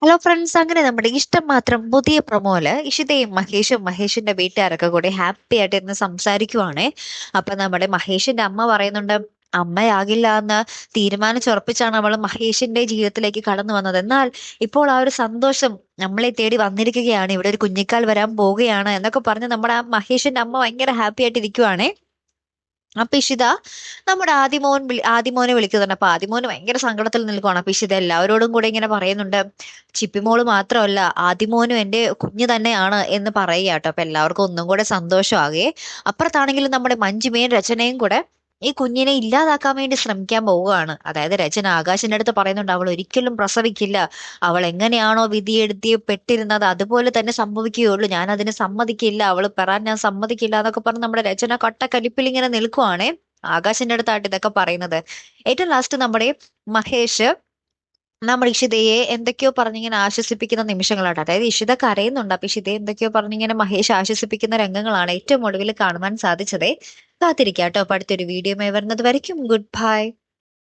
Hello friends, അങ്ങനെ നമ്മുടെ ഇഷ്ടം മാത്രം പുതിയ പ്രൊമോയില് ഇഷിതയും മഹേഷും മഹേഷിന്റെ വീട്ടുകാരൊക്കെ കൂടി ഹാപ്പി ആയിട്ട് ഇരുന്ന് സംസാരിക്കുവാണേ. അപ്പൊ നമ്മുടെ മഹേഷിന്റെ അമ്മ പറയുന്നുണ്ട്, അമ്മയാകില്ല എന്ന് തീരുമാനിച്ചുറപ്പിച്ചാണ് അവൾ മഹേഷിന്റെ ജീവിതത്തിലേക്ക് കടന്നു വന്നത്. എന്നാൽ ഇപ്പോൾ ആ ഒരു സന്തോഷം നമ്മളെ തേടി വന്നിരിക്കുകയാണ്, ഇവിടെ ഒരു കുഞ്ഞിക്കാൽ വരാൻ പോവുകയാണ് എന്നൊക്കെ പറഞ്ഞ് നമ്മുടെ ആ മഹേഷിന്റെ അമ്മ ഭയങ്കര ഹാപ്പി ആയിട്ട് ഇരിക്കുവാണേ. അപ്പൊ ഇഷിത നമ്മുടെ ആദിമോനെ വിളിക്കുന്നുണ്ട്. അപ്പൊ ആദിമോന് ഭയങ്കര സങ്കടത്തിൽ നിൽക്കുവാണ്. അപ്പൊ ഇഷിത എല്ലാവരോടും കൂടെ ഇങ്ങനെ പറയുന്നുണ്ട്, ചിപ്പിമോള് മാത്രമല്ല ആദിമോനും എന്റെ കുഞ്ഞ് തന്നെയാണ് എന്ന് പറയുക കേട്ടോ. അപ്പൊ എല്ലാവർക്കും ഒന്നും കൂടെ സന്തോഷമാകെ. അപ്പുറത്താണെങ്കിലും നമ്മുടെ മഞ്ജുമയും രചനയും കൂടെ ഈ കുഞ്ഞിനെ ഇല്ലാതാക്കാൻ വേണ്ടി ശ്രമിക്കാൻ പോവുകയാണ്. അതായത് രചന ആകാശിന്റെ അടുത്ത് പറയുന്നുണ്ട്, അവൾ ഒരിക്കലും പ്രസവിക്കില്ല, അവൾ എങ്ങനെയാണോ വിധിയെഴുതി പെട്ടിരുന്നത് അതുപോലെ തന്നെ സംഭവിക്കുകയുള്ളൂ, ഞാൻ അതിന് സമ്മതിക്കില്ല, അവൾ പെറാൻ ഞാൻ സമ്മതിക്കില്ല എന്നൊക്കെ പറഞ്ഞ് നമ്മുടെ രചന കട്ടക്കലിപ്പിൽ ഇങ്ങനെ നിൽക്കുവാണേ. ആകാശിന്റെ അടുത്തായിട്ട് ഇതൊക്കെ പറയുന്നത്. ഏറ്റവും ലാസ്റ്റ് നമ്മുടെ മഹേഷ് നമ്മുടെ ഇഷിതയെ എന്തൊക്കെയോ പറഞ്ഞിങ്ങനെ ആശ്വസിപ്പിക്കുന്ന നിമിഷങ്ങളാണ്. അതായത് ഇഷിത കരയുന്നുണ്ട്, അപ്പൊ ഇഷിതയെ എന്തൊക്കെയോ പറഞ്ഞിങ്ങനെ മഹേഷ് ആശ്വസിപ്പിക്കുന്ന രംഗങ്ങളാണ് ഏറ്റവും ഒടുവിൽ കാണുവാൻ സാധിച്ചതേ. കാത്തിരിക്കാട്ടോ, അപ്പൊ അടുത്തൊരു വീഡിയോ വരുന്നത് വരയ്ക്കും. Good bye.